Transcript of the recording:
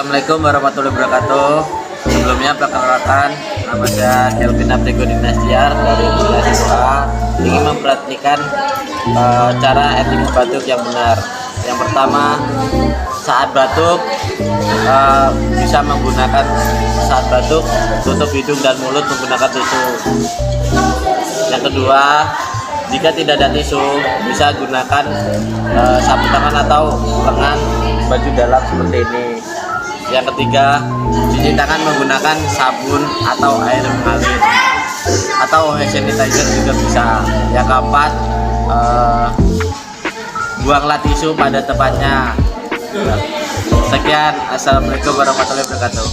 Assalamualaikum warahmatullahi wabarakatuh. Sebelumnya perkenalkan, nama saya Kelvin Aprego Dinastiar dari mahasiswa ingin memperhatikan cara etika batuk yang benar. Yang pertama, saat batuk bisa menggunakan tutup hidung dan mulut menggunakan tisu. Yang kedua, jika tidak ada tisu, bisa gunakan sapu tangan atau lengan baju dalam seperti ini. Yang ketiga, cuci tangan menggunakan sabun atau air mengalir atau hand sanitizer juga bisa. Yang keempat, buanglah tisu pada tempatnya. Sekian, assalamualaikum warahmatullahi wabarakatuh.